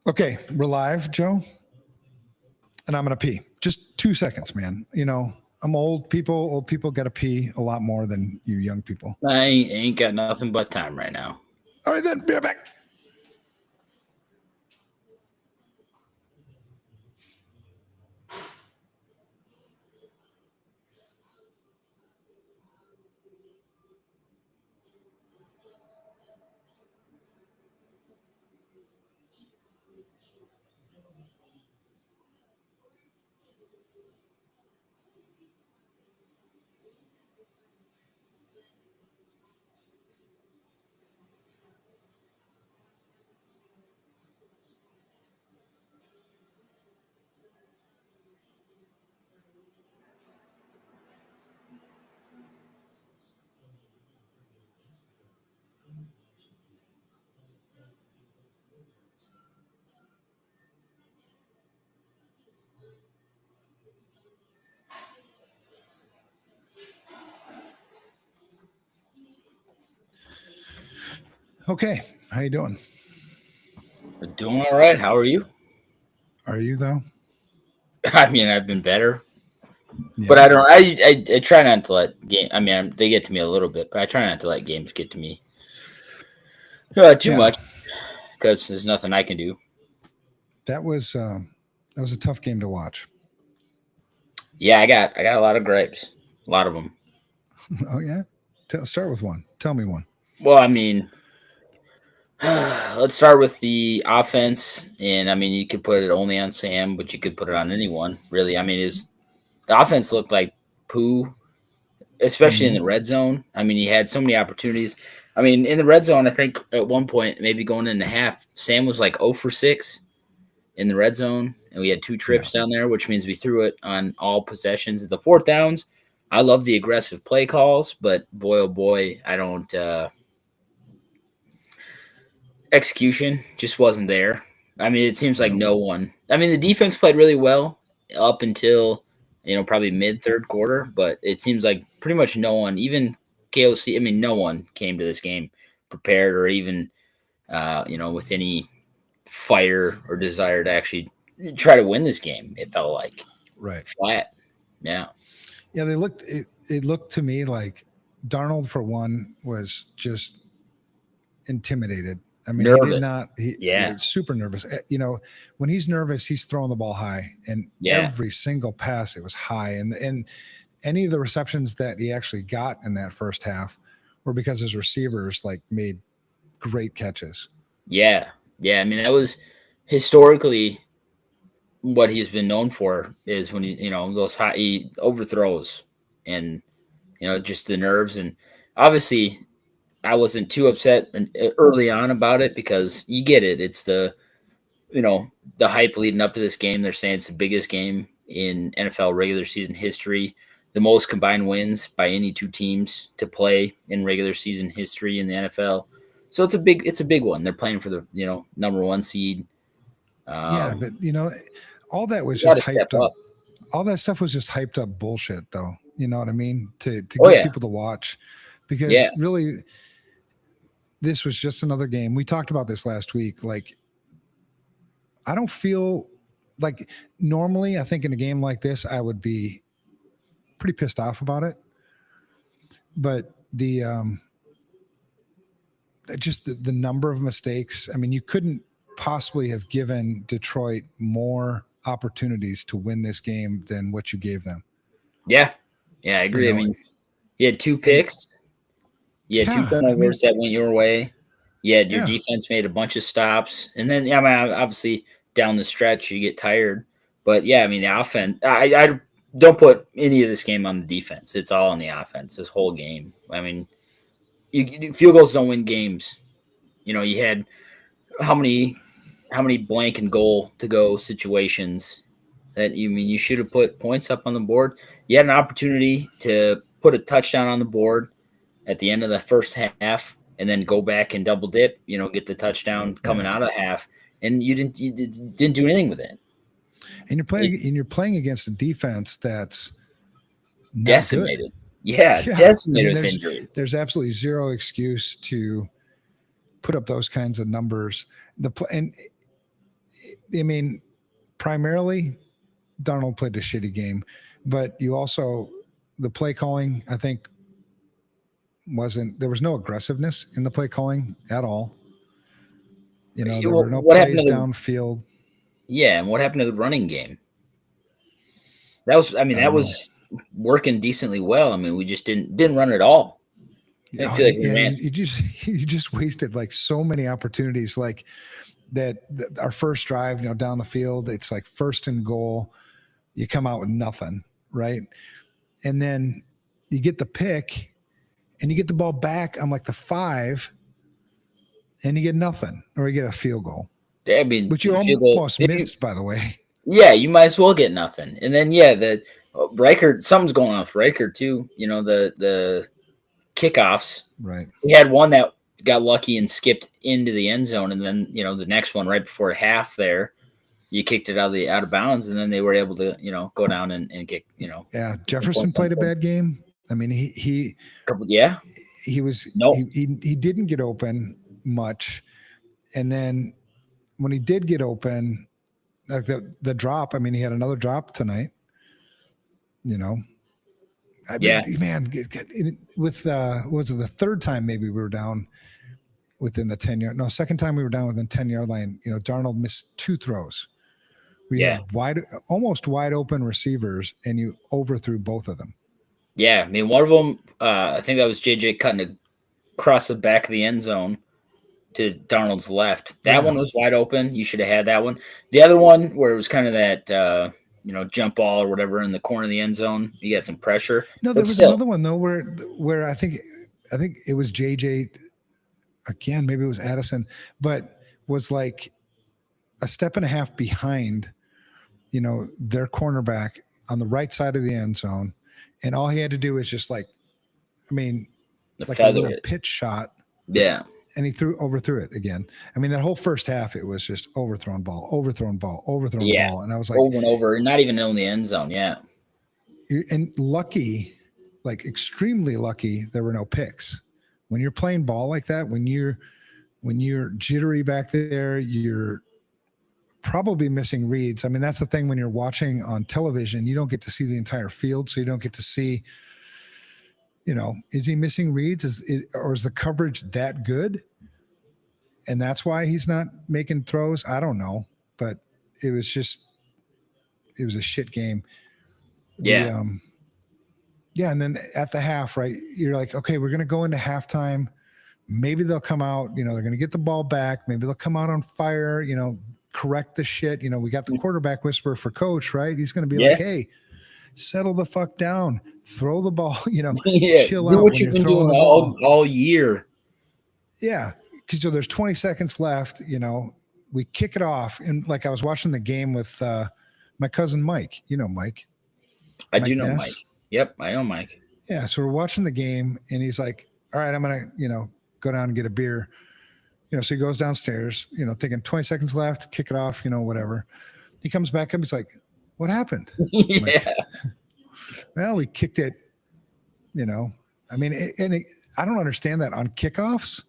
Okay, we're live, Joe, and I'm gonna pee. Just 2 seconds, man. I'm old people. Old people got to pee a lot more than you young people. I ain't got nothing but time right now. All right, then. Be right back. Okay, how you doing? Doing all right. How are you? Are you though? I mean, I've been better, but Yeah. I don't. I try not to let game. I mean, they get to me a little bit, but I try not to let games get to me too Yeah. much because there's nothing I can do. That was a tough game to watch. Yeah, I got a lot of gripes, a lot of them. Oh yeah. Start with one. Tell me one. Well, I mean, let's start with the offense, and I mean, you could put it only on Sam, but you could put it on anyone, really. I mean, his the offense looked like poo, especially in Hmm. the red zone. I mean, he had so many opportunities. I mean, in the red zone, I think at one point, maybe going into half, Sam was like 0 for 6 in the red zone, and we had two Yeah. trips down there, which means we threw it on all possessions. The fourth downs, I love the aggressive play calls, but boy, oh boy, I don't. Execution just wasn't there. I mean, it seems like No. no one. I mean, the defense played really well up until probably mid third quarter, but it seems like pretty much no one, even KOC. I mean, no one came to this game prepared or even with any fire or desire to actually try to win this game. It felt like Right. flat. Yeah, Yeah. It looked to me like Darnold for one was just intimidated. I mean, he did nervous. not. He Yeah, was super nervous. When he's nervous, he's throwing the ball high, and yeah, every single pass it was high. And any of the receptions that he actually got in that first half were because his receivers like made great catches. yeah, yeah. I mean, that was historically what he's been known for is when those high he overthrows and just the nerves. And obviously I wasn't too upset early on about it because you get it. It's you know the hype leading up to this game. They're saying it's the biggest game in NFL regular season history, the most combined wins by any two teams to play in regular season history in the NFL. So it's a big one. They're playing for the number one seed. Yeah, um but all that was you got just to step hyped up. up. All that stuff was just hyped up bullshit, though. You know what I mean? To Oh get yeah. people to watch, Yeah. because really, this was just another game. We talked about this last week. Like, I don't feel like normally. I think in a game like this, I would be pretty pissed off about it. But the number of mistakes. I mean, you couldn't possibly have given Detroit more opportunities to win this game than what you gave them. Yeah. Yeah, I You agree. I know, mean, you had two and picks, you had two yeah, I mean, turnovers that went your way. You had your yeah, defense made a bunch of stops, and then yeah, I mean, obviously down the stretch you get tired. But yeah, I mean, the offense. I don't put any of this game on the defense. It's all on the offense. This whole game. I mean, field goals don't win games. You had how many how many blank and goal to go situations that you should have put points up on the board. You had an opportunity to put a touchdown on the board at the end of the first half and then go back and double dip, get the touchdown coming yeah. out of half, and you didn't do anything with it. It And you're playing against a defense that's not good. decimated. Yeah, Yeah, I decimated mean, with injuries. there's absolutely zero excuse to put up those kinds of numbers. And I mean, primarily Darnold played a shitty game, but you also, the play calling, I think, there was no aggressiveness in the play calling at all. There were no What happened plays to the downfield. Yeah, and what happened to the running game? That Oh, was working decently well. I mean, we just didn't run at all. I feel like we yeah, ran. you just wasted like so many opportunities, like that our first drive, down the field, it's like first and goal. You come out with nothing, right? And then you get the pick and you get the ball back on like the 5 and you get nothing, or you get a field goal, I mean, which you field goal. almost missed, by the way. Yeah, you might as well get nothing. And then the Reichert, something's going on with Reichert too. The kickoffs. Right. We had one that got lucky and skipped into the end zone, and then the next one right before half there, you kicked it out of bounds, and then they were able to go down and kick. Yeah, Jefferson played a bad game. I mean, he was no. he didn't get open much, and then when he did get open, like the drop. I mean, he had another drop tonight. Man, with what was it, the third time maybe we were down within the 10-yard. No, second time we were down within 10-yard line. Darnold missed 2 throws. We had almost wide open receivers, and you overthrew both of them. Yeah, I mean, one of them, I think that was JJ cutting across the back of the end zone to Darnold's left. That one was wide open. You should have had that one. The other one where it was kind of that jump ball or whatever in the corner of the end zone, you got some pressure. No, there was another one though where I think it was JJ again, maybe it was Addison, but was like a step and a half behind their cornerback on the right side of the end zone, and all he had to do was just like a little pitch shot. Yeah. And he overthrew it again. I mean, that whole first half, it was just overthrown ball. And I was like, over and over, not even in the end zone. Yeah. And lucky, like extremely lucky, there were no picks. When you're playing ball like that, when you're jittery back there, you're probably missing reads. I mean, that's the thing when you're watching on television, you don't get to see the entire field. So you don't get to see, is he missing reads? Or is the coverage that good? And that's why he's not making throws. I don't know, but it was a shit game. Yeah. And then at the half, right, you're like, okay, we're going to go into halftime. Maybe they'll come out, they're going to get the ball back. Maybe they'll come out on fire, correct the shit. We got the quarterback whisperer for coach, right? He's going to be like, hey, settle the fuck down, throw the ball, chill out. Do what you've been doing all year. Yeah. Because there's 20 seconds left, we kick it off. And like I was watching the game with my cousin Mike. Mike. I do know Mike. Yep, I know Mike. Yeah, so we're watching the game, and he's like, all right, I'm going to, go down and get a beer. So he goes downstairs, thinking 20 seconds left, kick it off, whatever. He comes back up, he's like, what happened? Yeah. Like, well, we kicked it, I mean, I don't understand that on kickoffs.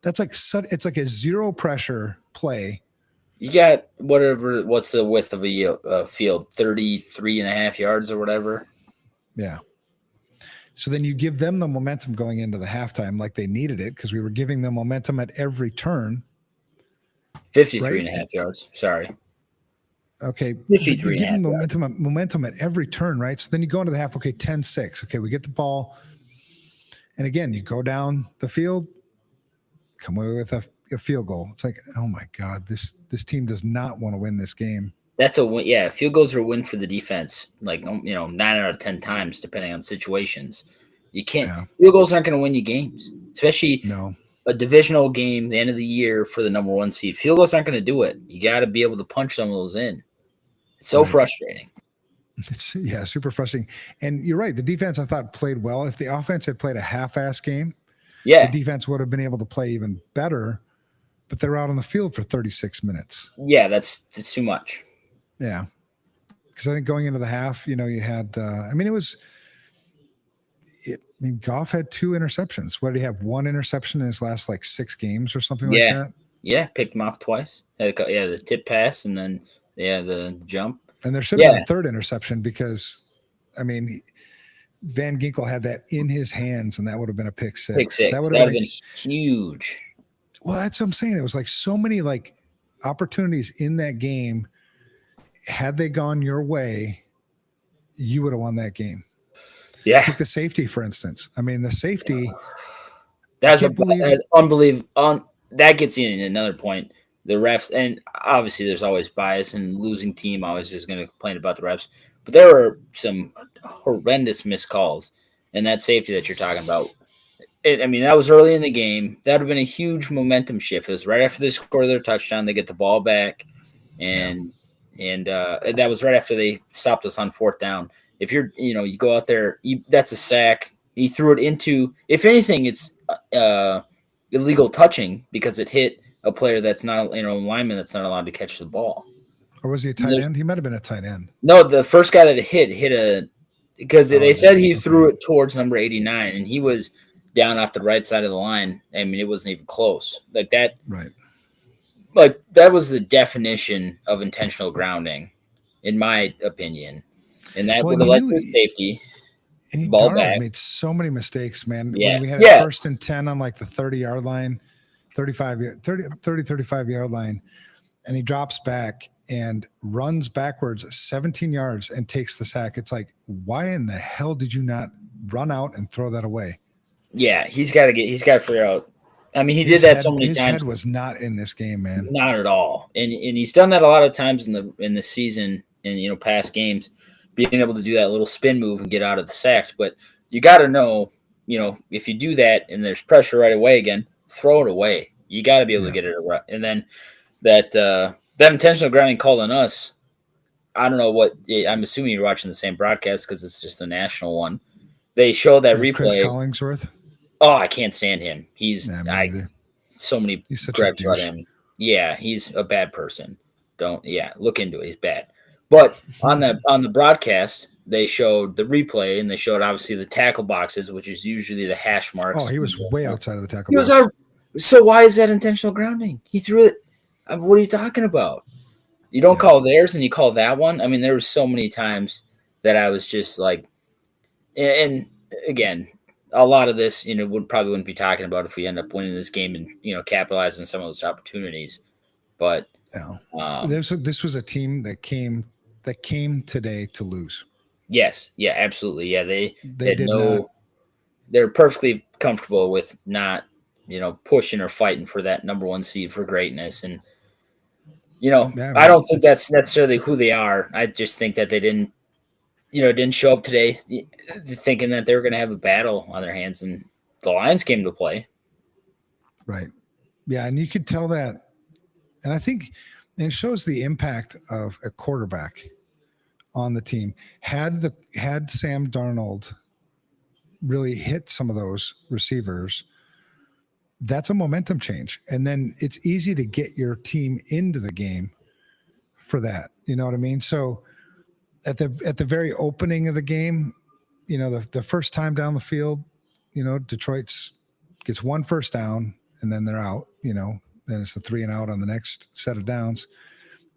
That's like it's like a zero pressure play. You got what's the width of a field? 33.5 yards or whatever. Yeah. So then you give them the momentum going into the halftime like they needed it because we were giving them momentum at every turn. 53.5 yards. Sorry. Okay. 53 give them momentum at every turn, right? So then you go into the half, okay, 10-6. Okay, we get the ball. And again, you go down the field, come away with a field goal. It's like, oh my God, this team does not want to win this game. That's a win. Yeah, field goals are a win for the defense. Like 9 out of 10 times, depending on situations. You can't. Yeah. Field goals aren't going to win you games, especially a divisional game, the end of the year for the number 1 seed. Field goals aren't going to do it. You got to be able to punch some of those in. It's so frustrating. It's super frustrating. And you're right. The defense I thought played well. If the offense had played a half-ass game, the defense would have been able to play even better. But they're out on the field for 36 minutes. Yeah, it's too much. Yeah. Because I think going into the half, you had, Goff had 2 interceptions. What did he have? 1 interception in his last 6 games or something like that? Yeah, picked him off twice. The tip pass and then the jump. And there should have been a third interception because, I mean, Van Ginkel had that in his hands, and that would have been a pick six. Pick six. That would have been huge. Well, that's what I'm saying. It was like so many like opportunities in that game. Had they gone your way, you would have won that game. Yeah. Take the safety, for instance. I mean, the safety. That's unbelievable. That gets you in another point. The refs, and obviously there's always bias, and losing team always is going to complain about the refs. But there were some horrendous missed calls, and that safety that you're talking about. That was early in the game. That would have been a huge momentum shift. It was right after they score their touchdown. They get the ball back, and that was right after they stopped us on fourth down. If you go out there, that's a sack. He threw it into, if anything, it's illegal touching because it hit a player that's not, a lineman that's not allowed to catch the ball. Or was he a tight end? He might have been a tight end. No, the first guy that hit because they said he threw it towards number 89, and he was down off the right side of the line. I mean, it wasn't even close. Like that. Right. Like that was the definition of intentional grounding, in my opinion. And that would have led to safety. And Darnold made so many mistakes, man. Yeah. When we had a 1st and 10 on like the 30-yard line, 35-yard line, and he drops back and runs backwards 17 yards and takes the sack. It's like, why in the hell did you not run out and throw that away? Yeah, he's got to figure out. I mean, he did that so many times. His head was not in this game, man. Not at all. And he's done that a lot of times in the season and past games, being able to do that little spin move and get out of the sacks. But you got to know, if you do that and there's pressure right away again, throw it away. You got to be able to get it right. And then that intentional grounding called on us, I don't know what – I'm assuming you're watching the same broadcast because it's just a national one. They showed that replay. Chris Collingsworth? Oh, I can't stand him. So many he's such a douche about him. Yeah, he's a bad person. Look into it. He's bad. But on the broadcast, they showed the replay, and they showed obviously the tackle boxes, which is usually the hash marks. Oh, he was way outside of the tackle box. So why is that intentional grounding? He threw it. What are you talking about? You don't call theirs and you call that one? I mean, there were so many times that I was just like, and again, a lot of this, wouldn't be talking about if we end up winning this game and, capitalizing some of those opportunities. But this was a team that came today to lose. Yes. Yeah, absolutely. Yeah. They did not. They're perfectly comfortable with not, pushing or fighting for that number one seed for greatness. And, I don't think that's necessarily who they are. I just think that they didn't show up today thinking that they were going to have a battle on their hands, and the Lions came to play. Right. Yeah, and you could tell that. And I think it shows the impact of a quarterback on the team. Had Sam Darnold really hit some of those receivers, that's a momentum change. And then it's easy to get your team into the game for that. You know what I mean? So at the very opening of the game, the first time down the field, Detroit's gets one first down and then they're out, then it's the 3 and out on the next set of downs.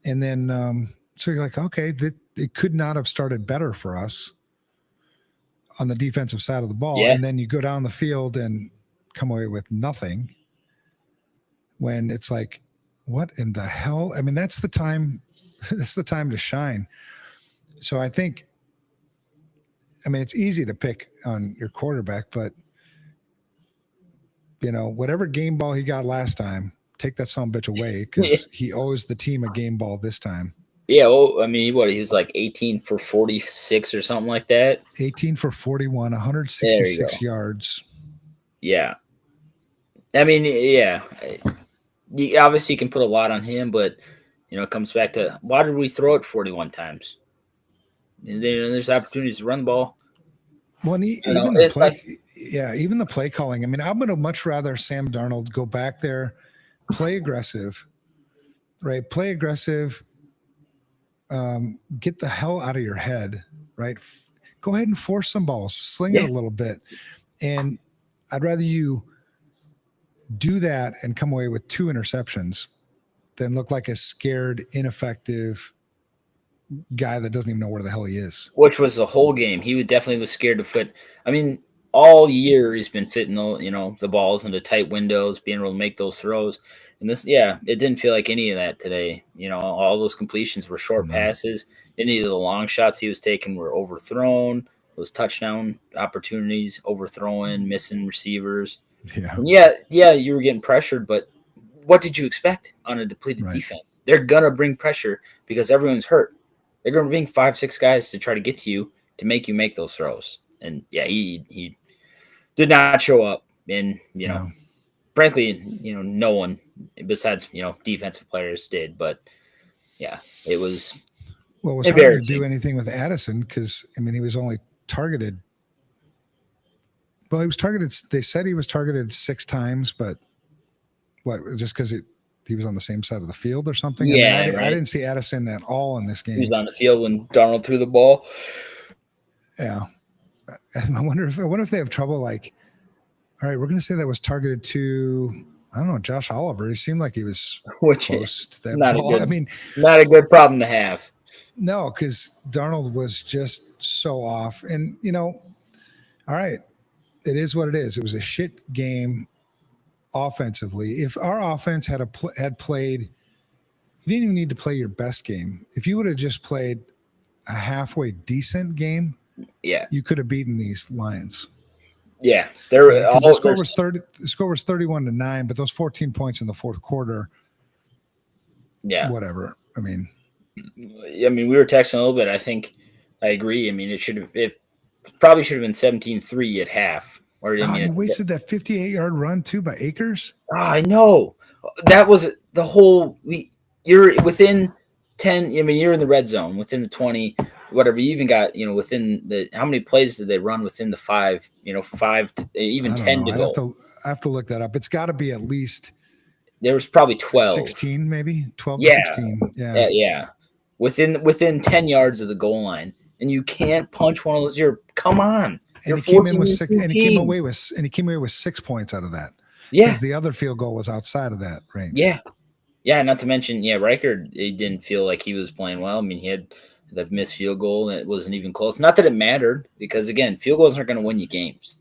And then, so you're like, okay, it could not have started better for us on the defensive side of the ball. Yeah. And then you go down the field and come away with nothing when it's like, what in the hell? I mean, that's the time to shine. So I think, it's easy to pick on your quarterback, but whatever game ball he got last time, take that son of a bitch away because he owes the team a game ball this time. Yeah, well, he was like 18 for 46 or something like that. 18 for 41, 166 yards. Yeah. You obviously can put a lot on him, but, it comes back to why did we throw it 41 times? And then there's opportunities to run the ball. Well, and even the play calling. I'm going to much rather Sam Darnold go back there, play aggressive, right? Play aggressive, get the hell out of your head, right? Go ahead and force some balls, sling it a little bit. And I'd rather you do that and come away with 2 interceptions than look like a scared, ineffective guy that doesn't even know where the hell he is. Which was the whole game. He would definitely was scared to fit. I mean, all year he's been fitting the balls into tight windows, being able to make those throws. And this, yeah, it didn't feel like any of that today. All those completions were short passes. Any of the long shots he was taking were overthrown. Those touchdown opportunities, overthrowing, missing receivers. Yeah. And yeah, you were getting pressured, but what did you expect on a depleted defense? They're gonna bring pressure because everyone's hurt. They're gonna bring 5-6 guys to try to get to you to make you make those throws. And yeah, he did not show up. And frankly, no one besides defensive players did. But yeah, it was. Well, it was hard to do anything with Addison because he was only targeted. Well, he was targeted. They said he was targeted 6 times, but what? Just because he was on the same side of the field or something? Yeah, I didn't see Addison at all in this game. He was on the field when Darnold threw the ball. Yeah, I wonder if they have trouble. Like, all right, we're going to say that was targeted to, I don't know, Josh Oliver. He seemed like he was close to that ball. Not a good problem to have. No, because Darnold was just so off. And, all right, it is what it is. It was a shit game offensively. If our offense had played, you didn't even need to play your best game. If you would have just played a halfway decent game, you could have beaten these Lions. Yeah, the score was 31-9, but those 14 points in the fourth quarter. Yeah, whatever. we were texting a little bit. I think I agree. It probably should have been 17-3 at half. Or he wasted that 58-yard run too by Akers. Oh, I know. That was the whole. You're within 10. You're in the red zone within the 20. Whatever. You even got within the. How many plays did they run within the 5? 5 to even 10 to go. I have to look that up. It's got to be at least. There was probably 12. 16 maybe 12 to 16. Yeah. Within 10 yards of the goal line, and you can't punch one of those. Come on. And he came in with 6, and he came away with 6 points out of that. Yeah, because the other field goal was outside of that range. Yeah. Not to mention, Riker, he didn't feel like he was playing well. He had that missed field goal, and it wasn't even close. Not that it mattered, because again, field goals aren't going to win you games,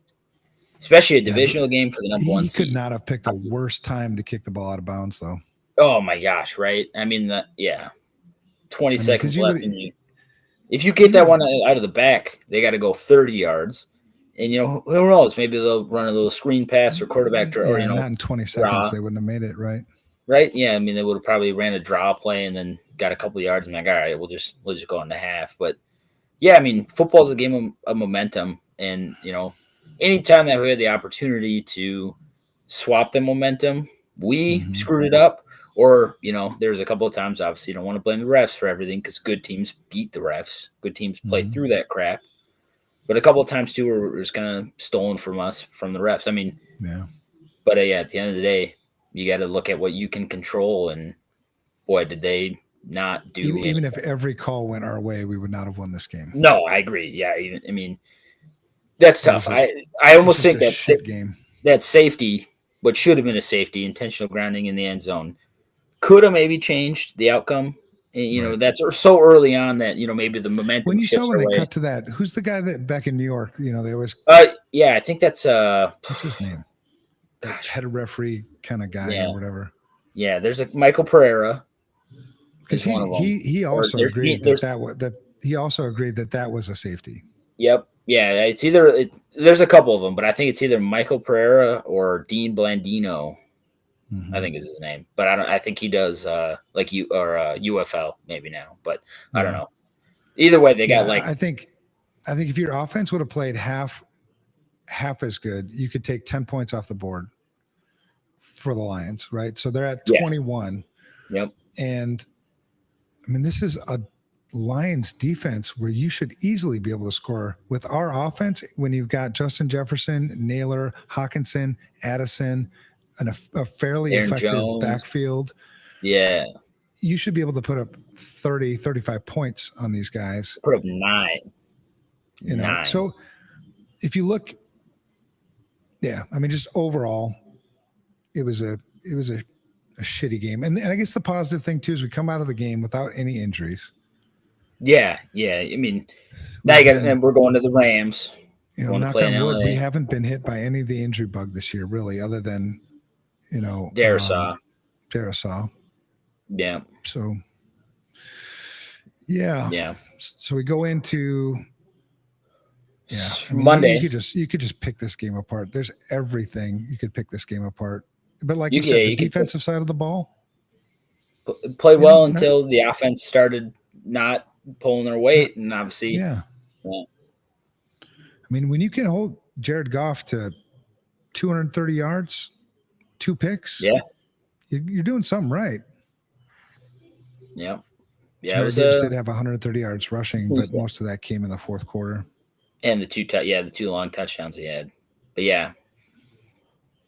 especially a divisional game for the number 1 seed. He could not have picked a worse time to kick the ball out of bounds, though. Oh my gosh, right? 20 seconds left. If you get that one out of the back, they got to go 30 yards. And, who knows? Maybe they'll run a little screen pass or quarterback draw. Or, not in 20 seconds. They wouldn't have made it, right? Right? Yeah, they would have probably ran a draw play and then got a couple of yards and all right, we'll just go into half. But, yeah, football is a game of momentum. And, anytime that we had the opportunity to swap the momentum, we screwed it up. Or, there's a couple of times, obviously, you don't want to blame the refs for everything because good teams beat the refs. Good teams play through that crap. But a couple of times, too, it was kind of stolen from us, from the refs. But, at the end of the day, you got to look at what you can control. And, boy, did they not do even if every call went our way, we would not have won this game. No, I agree. Yeah, that's tough. I almost think that safety, what should have been a safety, intentional grounding in the end zone, could have maybe changed the outcome. And, that's so early on that, maybe the momentum. When you saw when they cut to that, who's the guy that back in New York, they always. I think that's. What's his name? Gosh, head of referee kind of guy or whatever. Yeah, there's a Michael Pereira. Because he also agreed that was a safety. Yep. Yeah, there's a couple of them, but I think it's either Michael Pereira or Dean Blandino. I think is his name, but I think he does UFL maybe now, but I don't know. Either way, they got I think if your offense would have played half as good, you could take 10 points off the board for the Lions, right? So they're at 21. Yep. And this is a Lions defense where you should easily be able to score with our offense when you've got Justin Jefferson, Naylor, Hawkinson, Addison, and a fairly Aaron effective Jones. Backfield. Yeah. You should be able to put up 30, 35 points on these guys. Put up 9. So if you look, just overall, it was a shitty game. And I guess the positive thing too is we come out of the game without any injuries. Yeah. I mean, now and we're going to the Rams. Knock on wood, we haven't been hit by any of the injury bug this year, really, other than Darisaw. Yeah. So yeah. So we go into Monday. You could just pick this game apart. There's everything you could pick this game apart. But like you said, the defensive side of the ball played well until the offense started not pulling their weight, and obviously, yeah. I mean, when you can hold Jared Goff to 230 yards, 2 picks, you're doing something right. Yeah. Jared Gibbs did have 130 yards rushing, but most of that came in the fourth quarter. And the 2 long touchdowns he had. But yeah,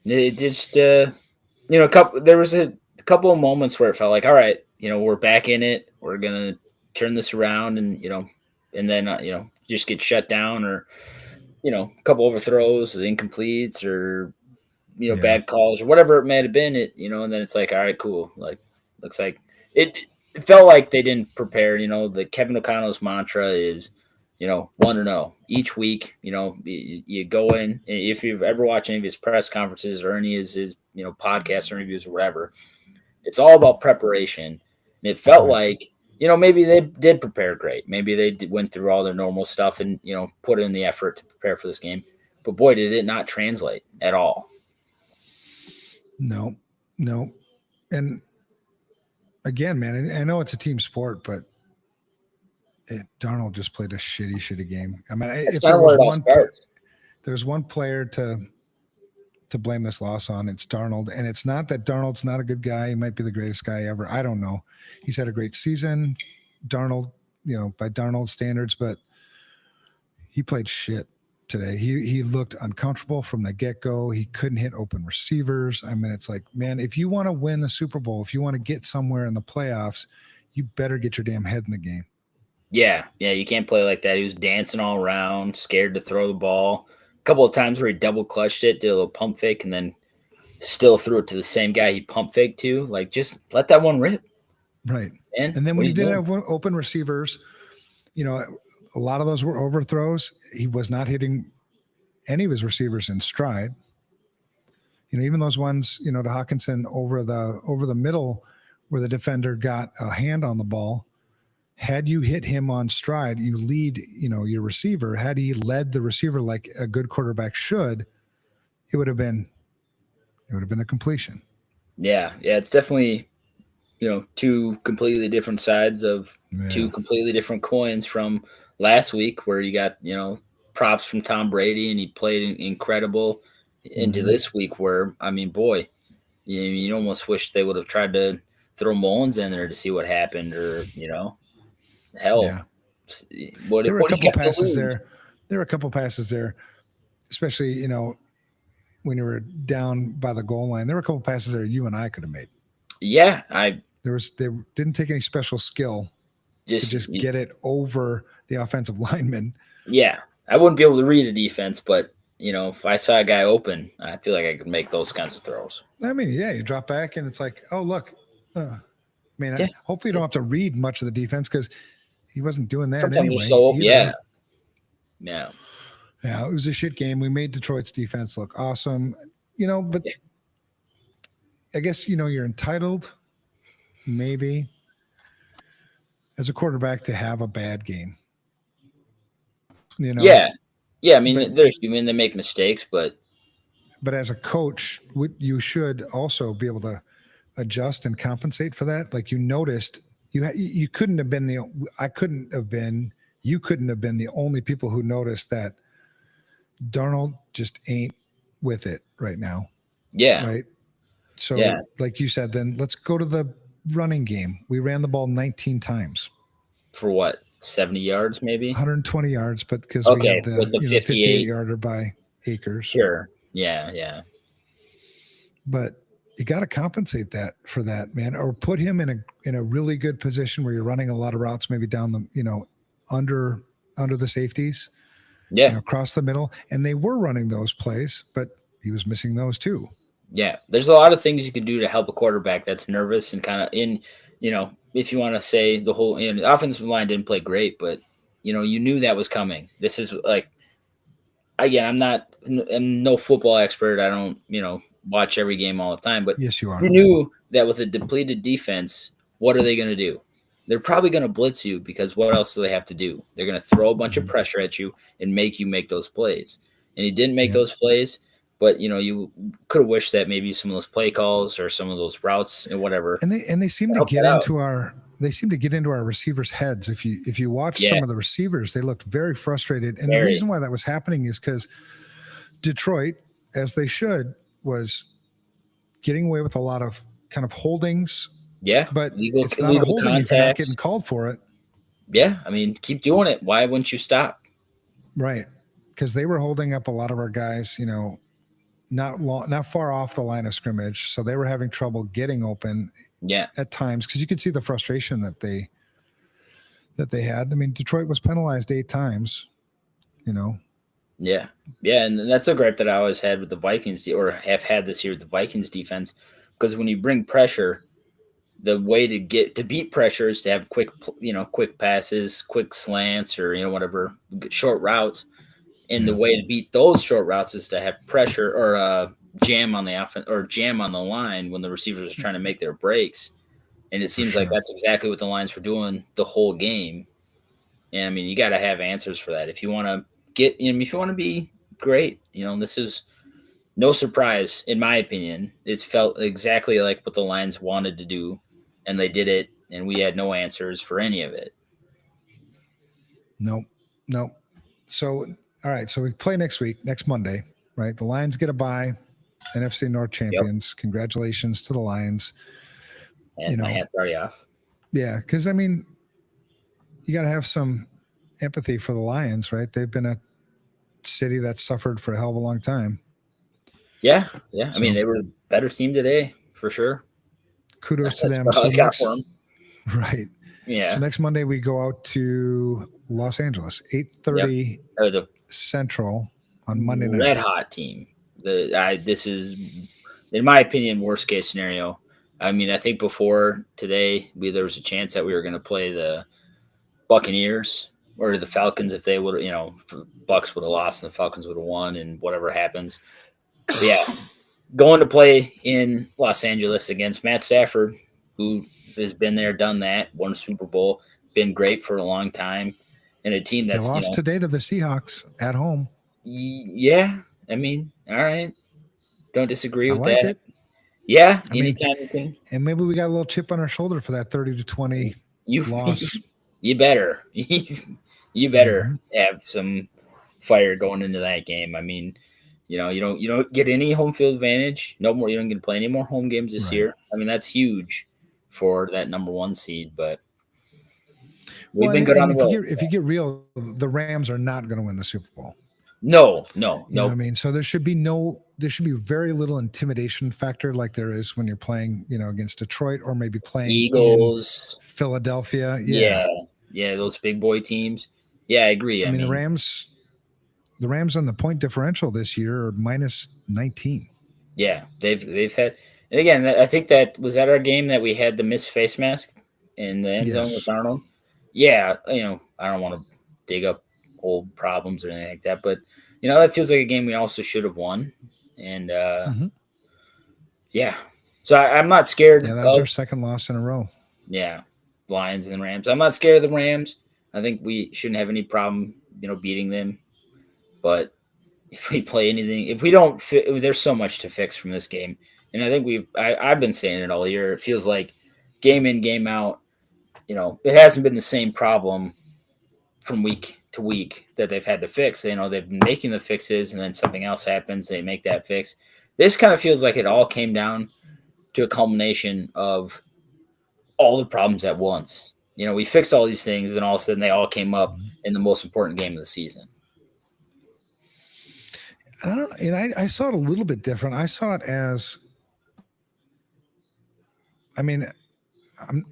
it just there was a couple of moments where it felt like, all right, we're back in it. We're gonna turn this around, and and then just get shut down, or a couple overthrows, incompletes, or bad calls, or whatever it may have been. And then it's like, all right, cool. Like, looks like it felt like they didn't prepare. The Kevin O'Connell's mantra is, 1-0 each week. You go in, if you've ever watched any of his press conferences or any of his podcast interviews or whatever, it's all about preparation. And it felt like, maybe they did prepare great. Maybe they went through all their normal stuff and, put in the effort to prepare for this game. But boy, did it not translate at all. No. And again, man, I know it's a team sport, but Darnold just played a shitty game. I mean, if there's one player to blame this loss on, it's Darnold. And it's not that Darnold's not a good guy. He might be the greatest guy ever. I don't know. He's had a great season, Darnold, by Darnold standards, but he played shit today. He looked uncomfortable from the get-go. He couldn't hit open receivers. I mean, it's like, man, if you want to win the Super Bowl, if you want to get somewhere in the playoffs, you better get your damn head in the game. Yeah, you can't play like that. He was dancing all around, scared to throw the ball. A couple of times where he double clutched it, did a little pump fake, and then still threw it to the same guy he pump faked to. Like, just let that one rip. Right. And then when he did have open receivers, a lot of those were overthrows. He was not hitting any of his receivers in stride. Even those ones, to Hawkinson over the middle where the defender got a hand on the ball. Had you hit him on stride, you lead, your receiver. Had he led the receiver like a good quarterback should, it would have been a completion. Yeah. It's definitely, two completely different sides of two completely different coins from last week, where you got, props from Tom Brady and he played incredible, into this week where, I mean, boy, you almost wish they would have tried to throw Mullins in there to see what happened, or, hell, there were a couple passes there. There were a couple passes there, especially, when you were down by the goal line. There were a couple passes there you and I could have made. Yeah, they didn't take any special skill to just get it over the offensive lineman. Yeah, I wouldn't be able to read a defense, but if I saw a guy open, I feel like I could make those kinds of throws. I mean, you drop back and it's like, oh look, hopefully you don't have to read much of the defense, because he wasn't doing that anyway. Yeah, it was a shit game. We made Detroit's defense look awesome, but I guess, you're entitled maybe as a quarterback to have a bad game. Yeah. I mean, they make mistakes, but as a coach, you should also be able to adjust and compensate for that. Like, you noticed you couldn't have been you couldn't have been the only people who noticed that Darnold just ain't with it right now. Yeah. Right. So like you said, then let's go to the running game. We ran the ball 19 times. For what? 70 yards, maybe 120 yards, but because we had the 58 yarder by Akers. Sure. Yeah. But you got to compensate for that, man, or put him in a really good position where you're running a lot of routes, maybe down the, under the safeties, across the middle. And they were running those plays, but he was missing those too. Yeah, there's a lot of things you can do to help a quarterback that's nervous and kind of in, if you want to say the whole, the offensive line didn't play great, but you knew that was coming. This is like, again, I'm no football expert. I don't, watch every game all the time, but Yes, you are. you knew that with a depleted defense, what are they going to do? They're probably going to blitz you because what else do they have to do? They're going to throw a bunch of pressure at you and make you make those plays. And he didn't make Yep. those plays, but you could have wished that maybe some of those play calls or some of those routes and whatever. And they seem to help get that out. into our receivers' heads. If you watch Yeah. some of the receivers, they looked very frustrated. And the Very. reason why that was happening is because Detroit, as they should, was getting away with a lot of kind of holdings. Yeah, But legal it's not a holding if you're not contacts. getting called for it. Yeah, I mean, keep doing it. Why wouldn't you stop? Right. Because they were holding up a lot of our guys, not far off the line of scrimmage. So they were having trouble getting open Yeah, at times because you could see the frustration that they had. I mean, Detroit was penalized 8 times, yeah, and that's a gripe that I always had with the Vikings, or have had this year with the Vikings defense, because when you bring pressure, the way to beat pressure is to have quick passes, quick slants, or whatever short routes. And the Yeah. way to beat those short routes is to have pressure or jam on the offense or jam on the line when the receivers are trying to make their breaks. And it seems like sure. that's exactly what the Lions were doing the whole game. And I mean, you got to have answers for that if you want to if you want to be great. This is no surprise, in my opinion. It's felt exactly like what the Lions wanted to do, and they did it, and we had no answers for any of it. Nope. So, all right. So we play next Monday, right? The Lions get a bye, NFC North champions. Yep. Congratulations to the Lions. And my hat's already off. Yeah, because I mean, you got to have some empathy for the Lions, right? They've been a city that's suffered for a hell of a long time. Yeah. I mean, they were a better team today for sure. Kudos to them. So right. Yeah. So next Monday we go out to Los Angeles, 8:30 Central on Monday night. Red hot team. This is, in my opinion, worst case scenario. I mean, I think before today, there was a chance that we were going to play the Buccaneers or the Falcons if they would, Bucks would have lost and the Falcons would have won, and whatever happens. But yeah, going to play in Los Angeles against Matt Stafford, who has been there, done that, won a Super Bowl, been great for a long time, and a team that's they lost today to the Seahawks at home. Yeah, I mean, all right, don't disagree with that. It. Yeah, anytime you can. And maybe we got a little chip on our shoulder for that 30-20 loss. You better, you better have some fire going into that game. I mean, you don't get any home field advantage. No more. You don't get to play any more home games this year. I mean, that's huge for that number 1 seed. But we've been good on the road. If you get real, the Rams are not going to win the Super Bowl. No. You know what I mean? So there should be very little intimidation factor like there is when you're playing, against Detroit or maybe playing Eagles, Philadelphia. Yeah, those big boy teams. Yeah, I agree. I mean, the Rams on the point differential this year are -19. Yeah, they've had, and again, I think that was at our game that we had the missed face mask in the end zone with Arnold. Yeah, I don't want to dig up old problems or anything like that, but that feels like a game we also should have won. And yeah, so I'm not scared. Yeah, that was our second loss in a row. Yeah, Lions and Rams. I'm not scared of the Rams. I think we shouldn't have any problem, beating them. But if we play anything, if we don't, there's so much to fix from this game. And I think I've been saying it all year. It feels like game in, game out. It hasn't been the same problem from week to week that they've had to fix. They've been making the fixes, and then something else happens. They make that fix. This kind of feels like it all came down to a culmination of all the problems at once. We fixed all these things, and all of a sudden they all came up in the most important game of the season. I saw it a little bit different. I saw it as, I mean,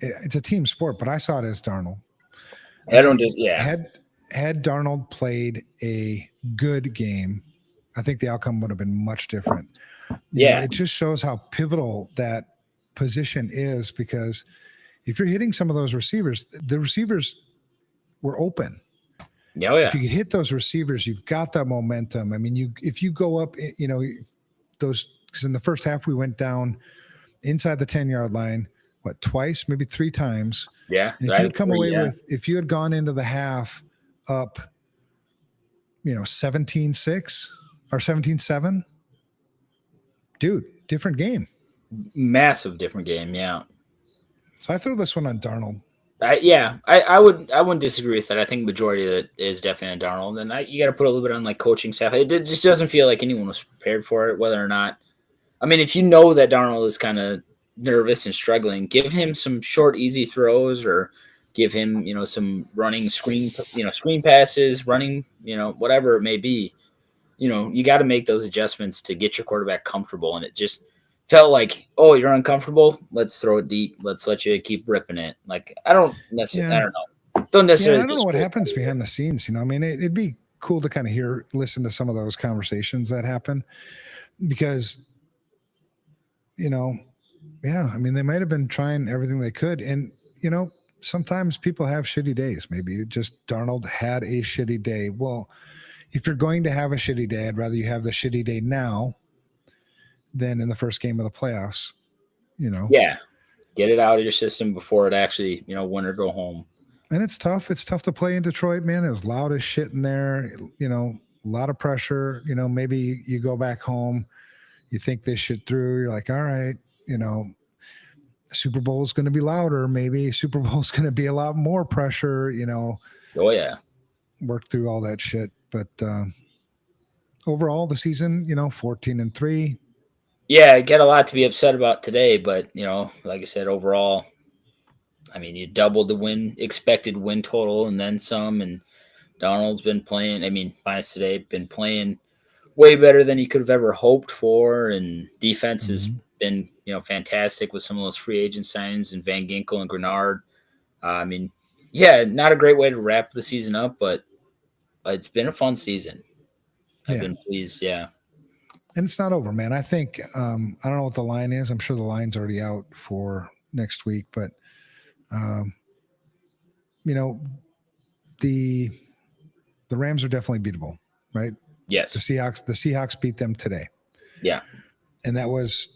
it's a team sport, but I saw it as Darnold. Had Darnold played a good game, I think the outcome would have been much different. It just shows how pivotal that position is, because if you're hitting some of those receivers, the receivers were open. Yeah, If you could hit those receivers, you've got that momentum. I mean, if you go up, those, because in the first half we went down inside the 10-yard line, twice, maybe 3 times. Yeah. And if you had come away with, if you had gone into the half up, 17-6 or 17-7, dude, different game. Massive different game. Yeah. So I throw this one on Darnold. I wouldn't disagree with that. I think majority of it is definitely on Darnold, and you got to put a little bit on like coaching staff. It just doesn't feel like anyone was prepared for it, whether or not. I mean, if you know that Darnold is kind of nervous and struggling, give him some short, easy throws, or give him some running screen passes, running whatever it may be. You got to make those adjustments to get your quarterback comfortable, and it just felt like, oh, you're uncomfortable, let's throw it deep, let's let you keep ripping it. Like, I don't necessarily, I don't know. I don't know what happens behind the scenes. I mean, it'd be cool to kind of listen to some of those conversations that happen, because, I mean, they might have been trying everything they could. And, sometimes people have shitty days. Maybe just Darnold had a shitty day. Well, if you're going to have a shitty day, I'd rather you have the shitty day now than in the first game of the playoffs, Yeah. Get it out of your system before it actually, win or go home. And it's tough. It's tough to play in Detroit, man. It was loud as shit in there, a lot of pressure. Maybe you go back home, you think this shit through. You're like, all right, Super Bowl is going to be louder. Maybe Super Bowl is going to be a lot more pressure, Oh, yeah. Work through all that shit. But overall, the season, 14-3. Yeah, I get a lot to be upset about today, but like I said, overall, I mean, you doubled the expected win total and then some. And Donald's been playing. I mean, minus today, been playing way better than you could have ever hoped for, and defense has been fantastic with some of those free agent signings and Van Ginkel and Grenard. I mean, not a great way to wrap the season up, but it's been a fun season. I've been pleased. Yeah. And it's not over, man. I think, I don't know what the line is. I'm sure the line's already out for next week, but, the Rams are definitely beatable, right? Yes. The Seahawks beat them today. Yeah. And that was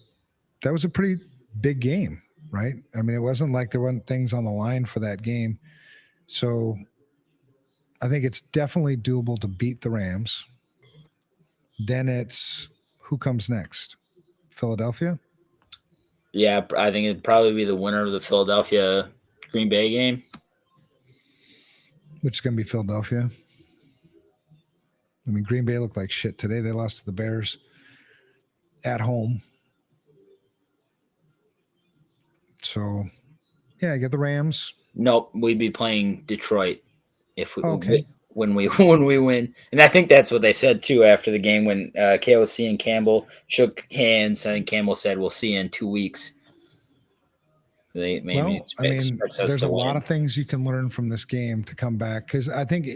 a pretty big game, right? I mean, it wasn't like there weren't things on the line for that game. So I think it's definitely doable to beat the Rams. Then it's, who comes next? Philadelphia? Yeah, I think it'd probably be the winner of the Philadelphia Green Bay game. Which is going to be Philadelphia. I mean, Green Bay looked like shit today. They lost to the Bears at home. So, I get the Rams. Nope, we'd be playing Detroit if we okay. when we win. And I think that's what they said too after the game when KOC and Campbell shook hands. I think Campbell said, "We'll see you in 2 weeks." There's a lot of things you can learn from this game to come back, because I think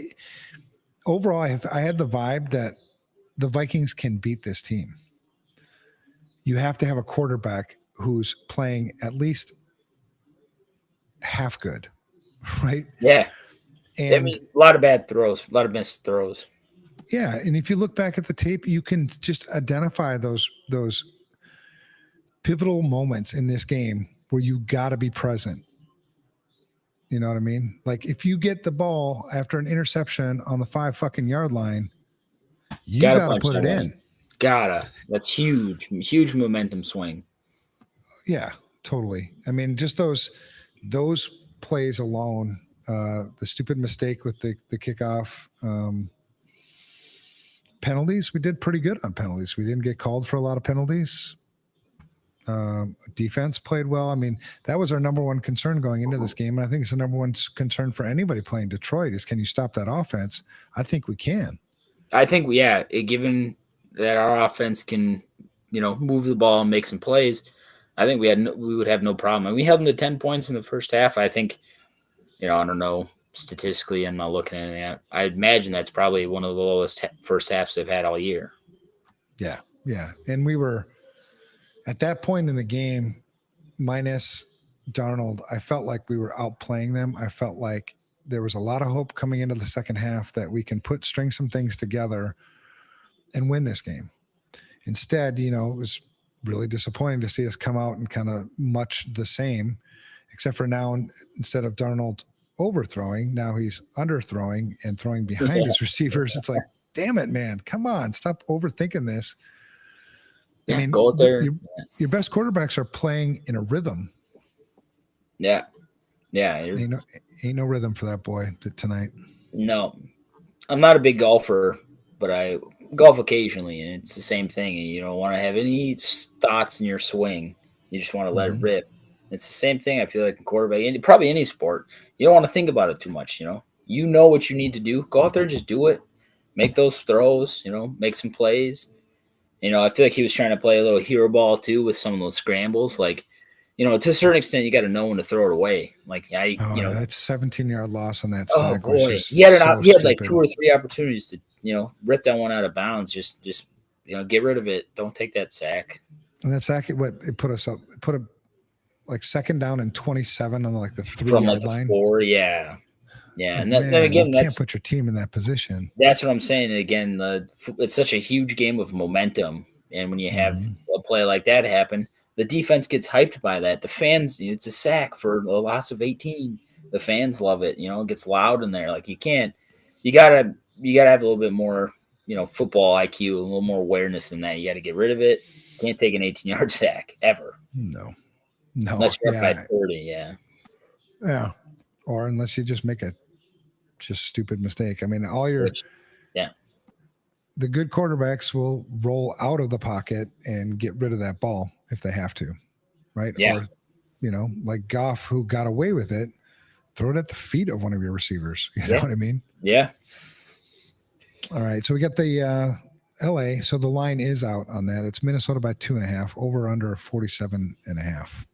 overall I had the vibe that the Vikings can beat this team. You have to have a quarterback who's playing at least half good, right? Yeah. And I mean, a lot of bad throws, a lot of missed throws. Yeah, and if you look back at the tape, you can just identify those pivotal moments in this game where you got to be present. You know what I mean? Like, if you get the ball after an interception on the 5 fucking yard line, you got to put it in. That's huge, huge momentum swing. Yeah, totally. I mean, just those plays alone, the stupid mistake with the kickoff, penalties. We did pretty good on penalties. We didn't get called for a lot of penalties. Defense played well. I mean, that was our number one concern going into this game. And I think it's the number one concern for anybody playing Detroit is, can you stop that offense? I think we can. I think, given that our offense can, move the ball and make some plays, I think we would have no problem. And we held them to 10 points in the first half. I think, I don't know, statistically, I'm not looking at it. I imagine that's probably one of the lowest first halves they've had all year. Yeah. Yeah. And we were At that point in the game, minus Darnold, I felt like we were outplaying them. I felt like there was a lot of hope coming into the second half that we can string some things together and win this game. Instead, it was really disappointing to see us come out and kind of much the same, except for now, instead of Darnold overthrowing, now he's underthrowing and throwing behind his receivers. It's like, damn it, man. Come on. Stop overthinking this. I mean, go out there. Your best quarterbacks are playing in a rhythm. Yeah. Ain't no rhythm for that boy tonight. No, I'm not a big golfer, but I golf occasionally, and it's the same thing. And you don't want to have any thoughts in your swing. You just want to let it rip. It's the same thing. I feel like in quarterback, and probably any sport, you don't want to think about it too much. You know what you need to do. Go out there, just do it. Make those throws. Make some plays. I feel like he was trying to play a little hero ball too with some of those scrambles. Like, to a certain extent, you got to know when to throw it away. Like that 17-yard loss on that sack. Oh boy, he had like 2 or 3 opportunities to rip that one out of bounds. Just get rid of it. Don't take that sack. And that sack, it put us up. It put a like second down and 27 on like the 3-yard line. 4, yeah. And then again, you can't put your team in that position. That's what I'm saying. Again, it's such a huge game of momentum, and when you have a play like that happen, the defense gets hyped by that. The fans, it's a sack for a loss of 18. The fans love it. It gets loud in there. Like you gotta have a little bit more, football IQ, a little more awareness than that. You got to get rid of it. Can't take an 18-yard sack ever. No. Unless you're up by 30, yeah. Yeah. Or unless you just make a stupid mistake. I mean, the good quarterbacks will roll out of the pocket and get rid of that ball if they have to, right? Yeah. Or, like Goff, who got away with it, throw it at the feet of one of your receivers. You know what I mean? Yeah. All right. So we got the LA. So the line is out on that. It's Minnesota by 2.5, over under 47.5.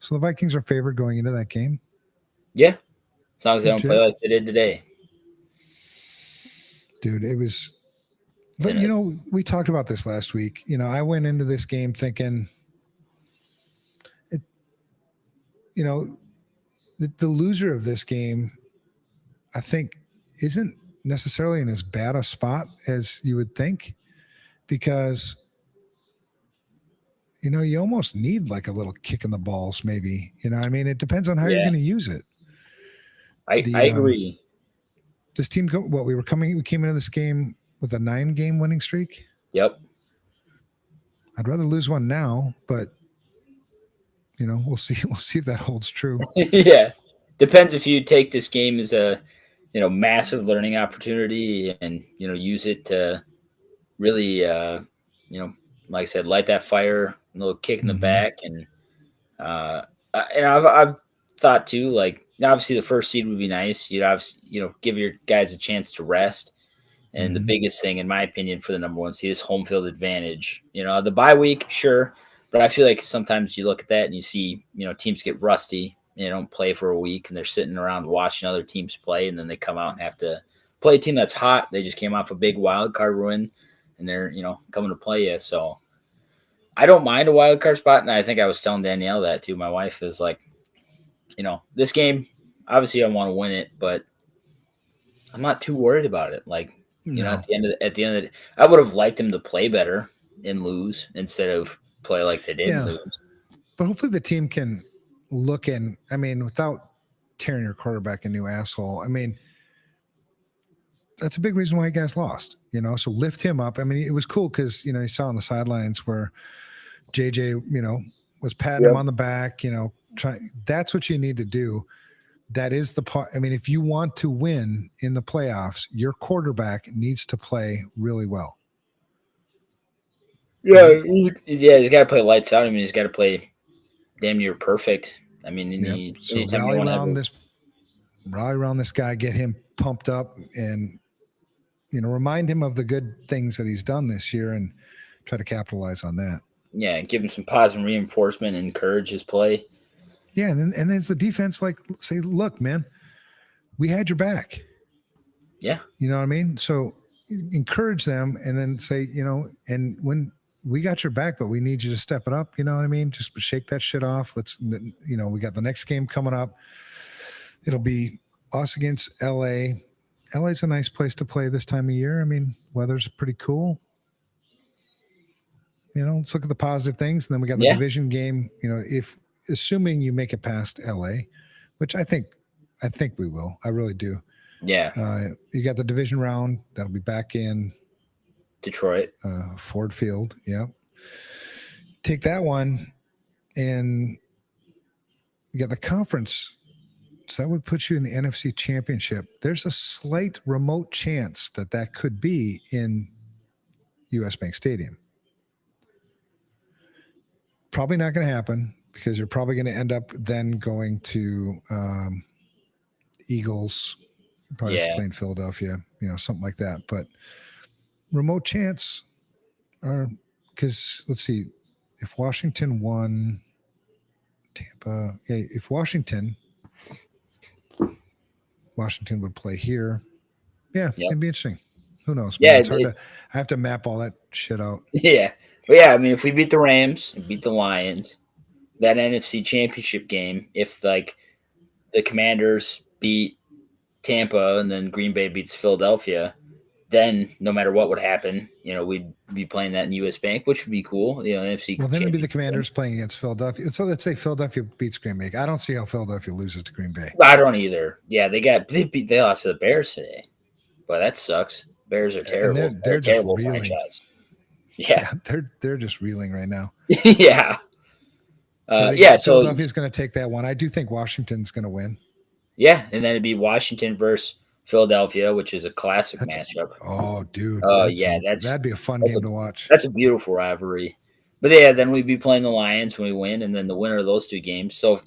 So the Vikings are favored going into that game. Yeah. As long as they don't play like they did today. Dude, it was – but, we talked about this last week. I went into this game thinking the loser of this game, I think, isn't necessarily in as bad a spot as you would think, because – you almost need like a little kick in the balls, maybe. I mean, it depends on how you're going to use it. I agree. This team, we came into this game with a 9-game winning streak. Yep. I'd rather lose one now, but we'll see. We'll see if that holds true. Yeah. Depends if you take this game as a, massive learning opportunity and, use it to really, like I said, light that fire, a little kick in the back. And I've thought too, like, obviously the first seed would be nice. You'd obviously, give your guys a chance to rest. And the biggest thing, in my opinion, for the number 1 seed is home field advantage. The bye week, sure. But I feel like sometimes you look at that and you see, teams get rusty. They don't play for a week and they're sitting around watching other teams play. And then they come out and have to play a team that's hot. They just came off a big wild card win. And they're, coming to play you. So I don't mind a wild card spot. And I think I was telling Danielle that too. My wife is like, this game, obviously I want to win it, but I'm not too worried about it. Like, at the end of it, I would have liked them to play better and lose instead of play like they did and lose. But hopefully the team can look in, without tearing your quarterback a new asshole. That's a big reason why you guys lost, so lift him up. It was cool because, you saw on the sidelines where JJ, was patting him on the back, that's what you need to do. That is the part. if you want to win in the playoffs, your quarterback needs to play really well. Yeah. He's got to play lights out. He's got to play damn near perfect. So rally around this guy, get him pumped up and, remind him of the good things that he's done this year and try to capitalize on that. Yeah, give him some positive reinforcement and encourage his play. Yeah, and as the defense, say, look, man, we had your back. Yeah. You know what I mean? So encourage them and then say, and when we got your back, but we need you to step it up. You know what I mean? Just shake that shit off. We got the next game coming up. It'll be us against LA. LA's a nice place to play this time of year. I mean, weather's pretty cool. Let's look at the positive things. And then we got the division game. If assuming you make it past LA, which I think we will. I really do. Yeah. You got the division round. That'll be back in Detroit. Ford Field. Yeah. Take that one, and you got the conference. So that would put you in the NFC Championship. There's a slight remote chance that could be in US Bank Stadium. Probably not going to happen because you're probably going to end up then going to Eagles. Probably have to play in Philadelphia, something like that. But remote chance, because let's see, if Washington won Tampa, if Washington would play here. Yeah, it'd be interesting. Who knows? Man? It's hard to. I have to map all that shit out. Yeah. But yeah, I mean, if we beat the Rams and beat the Lions, that NFC Championship game, if like the Commanders beat Tampa and then Green Bay beats Philadelphia, then no matter what would happen, we'd be playing that in US Bank, which would be cool. NFC. Well, then it'd be the Commanders playing against Philadelphia. So let's say Philadelphia beats Green Bay. I don't see how Philadelphia loses to Green Bay. I don't either. Yeah, they lost to the Bears today, but that sucks. Bears are terrible. And they're just terrible reeling. Franchise. Yeah, they're just reeling right now. Yeah. So Philadelphia's going to take that one. I do think Washington's going to win. Yeah, and then it'd be Washington versus Philadelphia, which is a classic matchup. Oh, dude. That'd be a fun game to watch. That's a beautiful rivalry. But yeah, then we'd be playing the Lions when we win, and then the winner of those two games. So,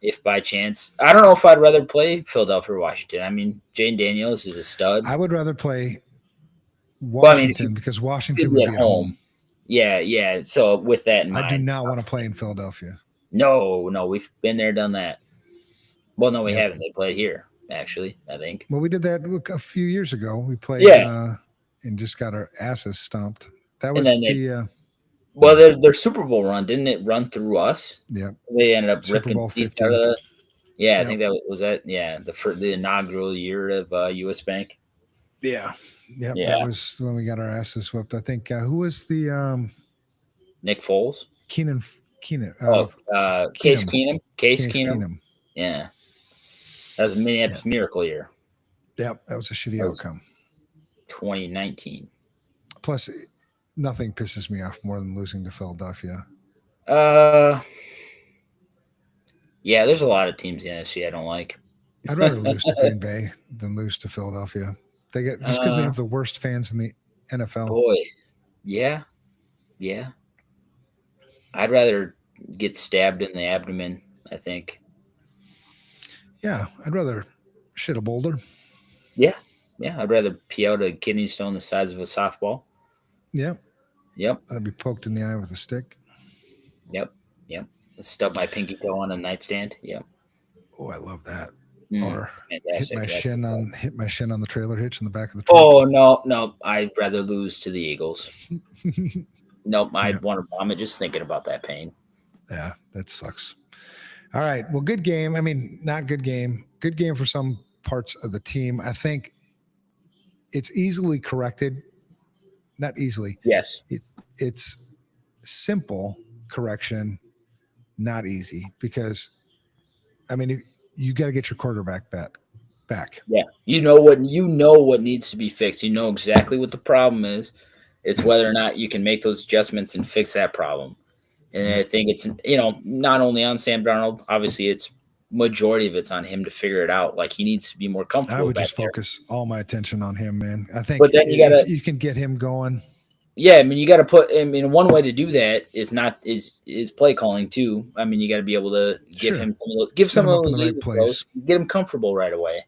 if by chance, I don't know if I'd rather play Philadelphia or Washington. I mean, Jane Daniels is a stud. I would rather play Washington because Washington would be at home. Yeah. So with that in mind, I do not want to play in Philadelphia. No, we've been there, done that. Well, no, we haven't. They played here, actually, I think. Well, we did that a few years ago. We played and just got our asses stomped. That was their Super Bowl run, didn't it run through us? Yeah. They ended up Super ripping Bowl seats out of the – I think that was that. Yeah, the inaugural year of US Bank. Yeah. That was when we got our asses whipped. I think who was the Nick Foles? Keenan. Case Keenum. Yeah. That was a Minneapolis Miracle year. Yeah, that was a shitty outcome. 2019. Plus, nothing pisses me off more than losing to Philadelphia. Yeah, there's a lot of teams in the NFC I don't like. I'd rather lose to Green Bay than lose to Philadelphia. They get just because they have the worst fans in the NFL. Boy, yeah. I'd rather get stabbed in the abdomen, I think. Yeah, I'd rather shit a boulder. Yeah, I'd rather pee out a kidney stone the size of a softball. Yep. I'd be poked in the eye with a stick. Yep. Stub my pinky toe on a nightstand. Yep. Oh, I love that. Or hit my shin on the trailer hitch in the back of the truck. Oh no! I'd rather lose to the Eagles. Nope, I'd want to vomit just thinking about that pain. Yeah, that sucks. All right, well, good game. I mean, not good game. Good game for some parts of the team. I think it's easily corrected. Not easily. Yes. It's simple correction, not easy because, I mean, you got to get your quarterback back. Yeah, you know what needs to be fixed. You know exactly what the problem is. It's whether or not you can make those adjustments and fix that problem. And I think it's not only on Sam Darnold. Obviously, it's majority of it's on him to figure it out. Like he needs to be more comfortable. I would just focus all my attention on him, man. I think, but then you can get him going. Yeah, I mean, you got to put. I mean, one way to do that is play calling too. I mean, you got to be able to give him some of those right plays, get him comfortable right away.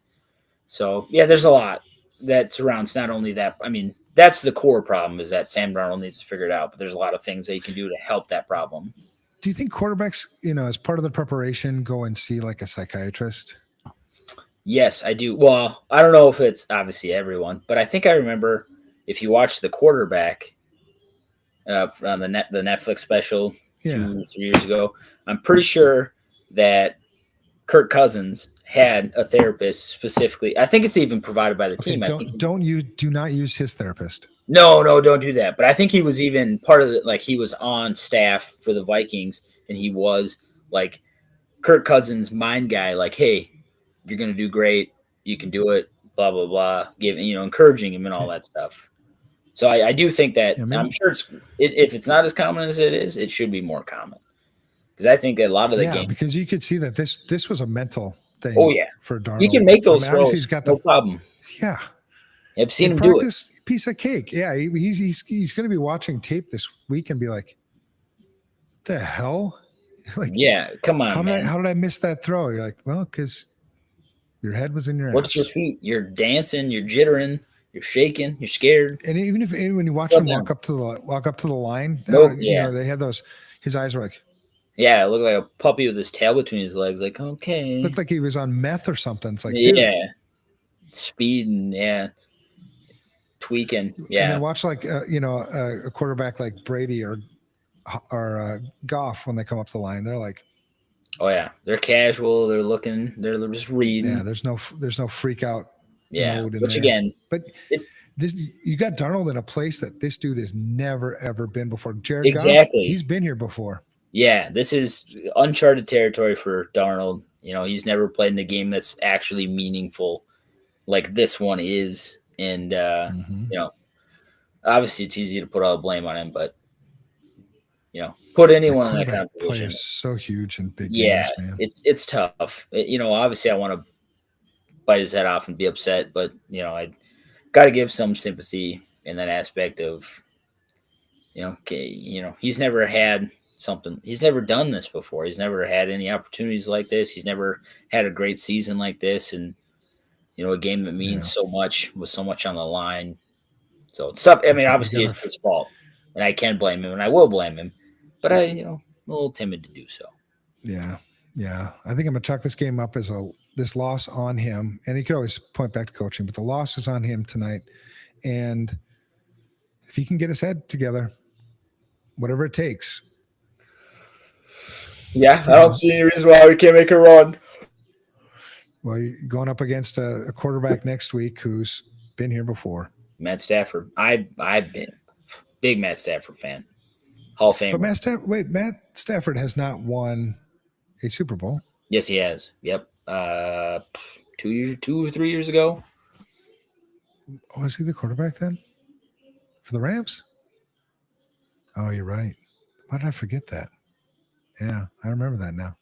So yeah, there's a lot that surrounds not only that. I mean, that's the core problem is that Sam Darnold needs to figure it out. But there's a lot of things that you can do to help that problem. Do you think quarterbacks, as part of the preparation, go and see like a psychiatrist? Yes, I do. Well, I don't know if it's obviously everyone, but I think I remember if you watch the quarterback. on the Netflix special Yeah. 2-3 years ago. I'm pretty sure that Kirk Cousins had a therapist specifically. I think it's even provided by the Okay. team. I think Do not use his therapist. no, don't do that. But I think he was even part of it. Like he was on staff for the Vikings, and he was like Kirk Cousins' mind guy. Like, hey, you're gonna do great. You can do it. Blah blah blah. Encouraging him and all that stuff. So I do think that Yeah, maybe, I'm sure if it's not as common as it is, it should be more common because I think that a lot of the yeah, games. because you could see that this was a mental thing. Oh yeah, for Darnold. he can make those obviously throws. he's got No problem. Yeah. I've seen In him do it. practice, piece of cake. Yeah, he's going to be watching tape this week and be like, "The hell." Like, Yeah, come on, how man. did I miss that throw? You're like, well, because your head was in your What's ass. your feet? You're dancing, you're jittering, you're shaking, you're scared. And even when you watch him walk up to the line, they had those. His eyes were like, yeah, it looked like a puppy with his tail between his legs. Like, okay, looked like he was on meth or something. It's like, yeah, dude. speeding, tweaking, yeah. And then watch a quarterback like Brady or Goff when they come up the line. They're like, oh yeah, they're casual. They're looking. They're just reading. Yeah, there's no freak out. Yeah, mode in which there. again, but you got Darnold in a place that this dude has never ever been before. Jared exactly. Goff, he's been here before. Yeah, this is uncharted territory for Darnold. He's never played in a game that's actually meaningful like this one is, and obviously it's easy to put all the blame on him, but put anyone in that kind of position. Play is so huge in big games, man. It's tough. Obviously I want to bite his head off and be upset, but I got to give some sympathy in that aspect of he's never had something. He's never done this before. He's never had any opportunities like this. He's never had a great season like this, and a game that means so much with so much on the line. So it's tough. I mean, obviously it's his fault, and I can blame him, and I will blame him. But I'm a little timid to do so. Yeah. I think I'm gonna chalk this game up as this loss on him, and he could always point back to coaching, but the loss is on him tonight. And if he can get his head together, whatever it takes. Yeah, I don't see any reason why we can't make a run. Well, you're going up against a quarterback next week who's been here before. Matt Stafford. I've been big Matt Stafford fan. Hall of Fame. But Matt Stafford has not won a Super Bowl. Yes, he has. Yep. 2 or 3 years ago. Was he the quarterback then? For the Rams? Oh, you're right. Why did I forget that? Yeah, I remember that now.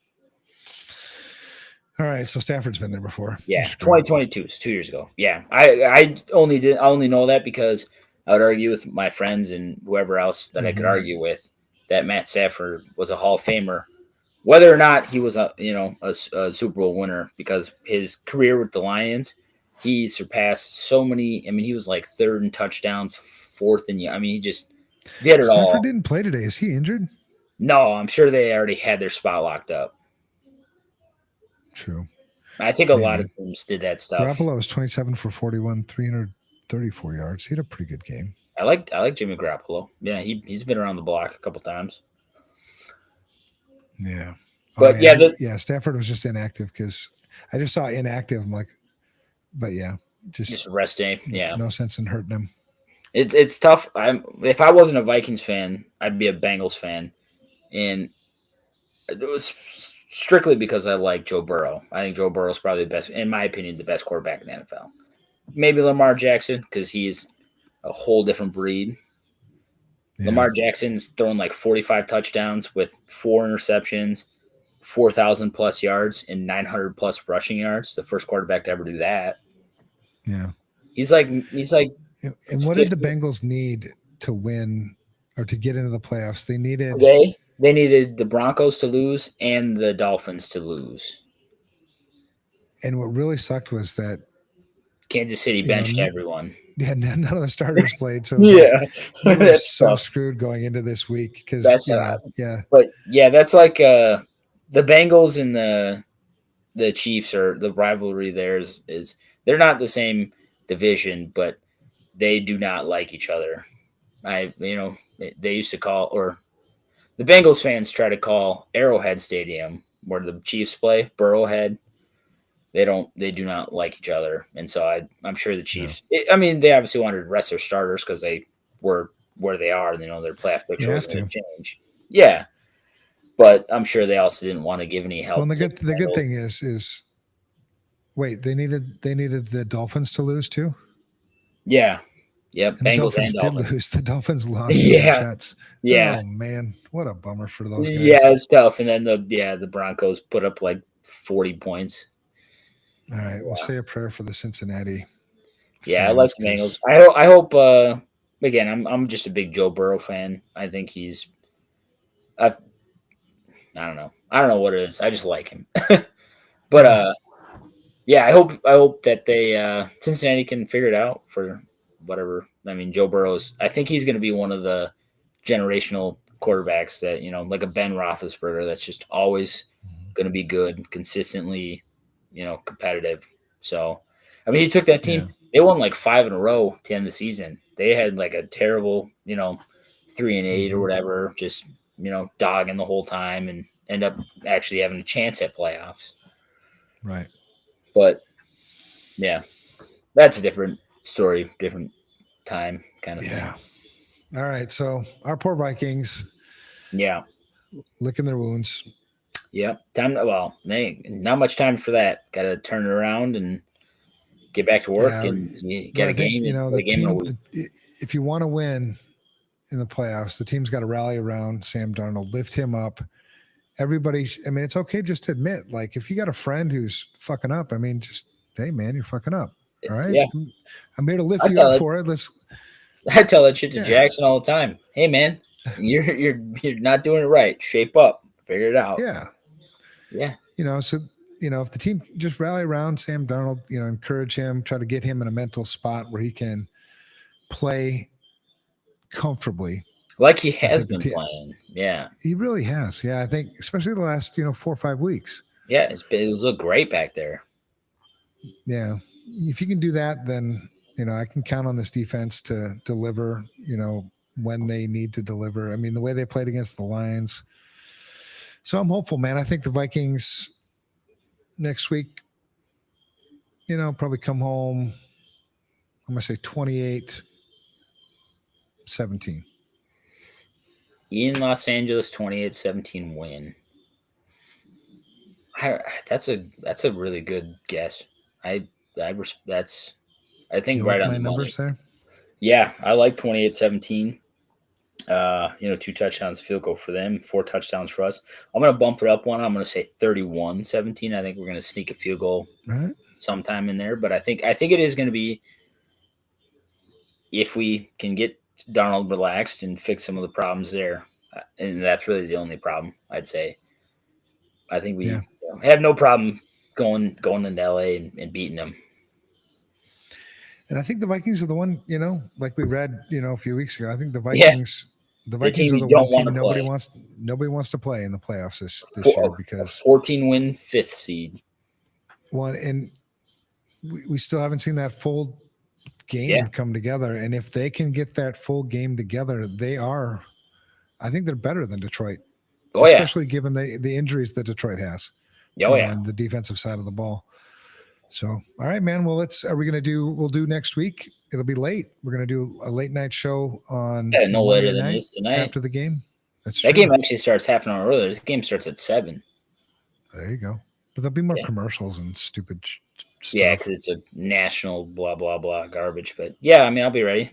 All right, so Stafford's been there before. Yeah, 2022 is 2 years ago. Yeah, I only know that because I would argue with my friends and whoever else that I could argue with that Matt Stafford was a Hall of Famer, whether or not he was a Super Bowl winner, because his career with the Lions, he surpassed so many. I mean, he was like third in touchdowns, fourth in. I mean, he just did it all. Stafford didn't play today. Is he injured? No, I'm sure they already had their spot locked up. True. I think a lot of teams did that stuff. Garoppolo was 27 for 41, 334 yards. He had a pretty good game. I like Jimmy Garoppolo. Yeah, he's been around the block a couple times. Yeah. But Stafford was just inactive because I just saw inactive. I'm like, but yeah, just rest day. Yeah. No sense in hurting him. It's tough. If I wasn't a Vikings fan, I'd be a Bengals fan. And it was strictly because I like Joe Burrow. I think Joe Burrow is probably the best, in my opinion, the best quarterback in the NFL. Maybe Lamar Jackson, because he's a whole different breed. Yeah. Lamar Jackson's thrown like 45 touchdowns with 4 interceptions, 4,000 plus yards, and 900 plus rushing yards. The first quarterback to ever do that. Yeah. He's like. And what did the Bengals need to win or to get into the playoffs? They needed. They needed the Broncos to lose and the Dolphins to lose. And what really sucked was that Kansas City benched everyone. Yeah, none of the starters played. So it was so screwed going into this week because But yeah, that's like the Bengals and the Chiefs are the rivalry. There is they're not the same division, but they do not like each other. they used to call, or the Bengals fans try to call Arrowhead Stadium where the Chiefs play Burrowhead. They do not like each other, and so I'm sure the Chiefs. I mean, they obviously wanted to rest their starters because they were where they are. You know, their playoff You picture was have going to. to change. Yeah, but I'm sure they also didn't want to give any help. Well, the good thing is wait, they needed the Dolphins to lose too. Yeah, yep. And the Bengals Dolphins and did Dolphins. lose. The Dolphins lost to the Yeah, Jets. yeah, Oh man, what a bummer for those guys. yeah. It's tough. And then the Broncos put up like 40 points. All right, we'll say a prayer for the Cincinnati Yeah, I like fans the Bengals. because I hope. Again, I'm just a big Joe Burrow fan. I think he's. I've, I don't know. I don't know what it is. I just like him. But yeah, I hope that they Cincinnati can figure it out for whatever. I mean, Joe Burrow's. I think he's going to be one of the generational quarterbacks that like a Ben Roethlisberger that's just always going to be good, consistently, competitive. So, I mean, he took that team. yeah, They won like 5 in a row to end the season. They had like a terrible, 3-8 or whatever, just dogging the whole time and end up actually having a chance at playoffs. right. But yeah, that's a different story, different time kind of Yeah. thing. All right. So our poor Vikings Yeah. licking their wounds. Yep. Not much time for that. Got to turn it around and get back to work, Yeah, and you but get I a think game. the A game in a team. week. If you want to win in the playoffs, the team's got to rally around Sam Darnold, lift him up. Everybody. I mean, it's okay just to admit, like, if you got a friend who's fucking up, I mean, just hey, man, you're fucking up. All right, Yeah. I'm here to lift I you tell up it. for it. Let's. I tell that shit to Yeah. Jackson all the time. Hey man, you're not doing it right. Shape up. Figure it out. Yeah. Yeah. So if the team just rally around Sam Darnold, encourage him, try to get him in a mental spot where he can play comfortably. Like he I has think been playing. Yeah. he really has. Yeah, I think especially the last 4 or 5 weeks. Yeah. It was look great back there. Yeah, if you can do that, then I can count on this defense to deliver. When they need to deliver. I mean, the way they played against the Lions. So I'm hopeful, man. I think the Vikings next week, probably come home. I'm going to say 28-17. In Los Angeles, 28-17 win. That's a really good guess. That's I think You right like on my the money. numbers there? Yeah, I like 28-17. 2 touchdowns, field goal for them, 4 touchdowns for us. I'm going to bump it up one. I'm going to say 31-17. I think we're going to sneak a field goal Right. sometime in there, but I think it is going to be, if we can get Darnold relaxed and fix some of the problems there, and that's really the only problem, I'd say. I think we have no problem going into LA and beating them. And I think the Vikings are the one, like we read, a few weeks ago. I think the Vikings, the Vikings are the one team nobody wants to play in the playoffs this year because 14-win 5th seed. One, and we still haven't seen that full game come together. And if they can get that full game together, I think they're better than Detroit. Especially given the injuries that Detroit has. On the defensive side of the ball. So, all right, man. Well, we'll do next week. It'll be late. We're going to do a late night show on no Monday later than night this tonight. after the game. That's that true. Game actually starts half an hour earlier. This game starts at 7. There you go. But there'll be more commercials and stupid stuff. Yeah, because it's a national blah, blah, blah garbage. But yeah, I mean, I'll be ready.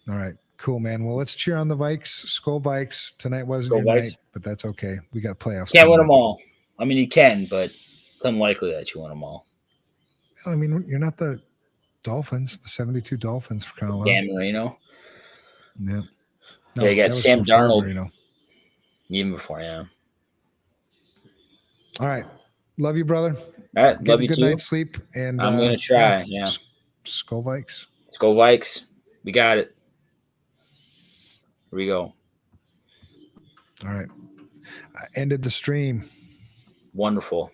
All right. Cool, man. Well, let's cheer on the Vikes. Skull Vikes. Tonight wasn't your night, but that's okay. We got playoffs. Can't win them all. I mean, you can, but it's unlikely that you win them all. I mean, you're not the Dolphins, the 72 Dolphins for crying out loud. Dan Marino. Yeah. No, yeah, you got Sam Darnold. Even before, yeah. All right. Love you, brother. All right. Get love a you good too. night's sleep. And I'm going to try. Yeah. Skull Vikes. Skull Vikes. We got it. Here we go. All right. I ended the stream. Wonderful.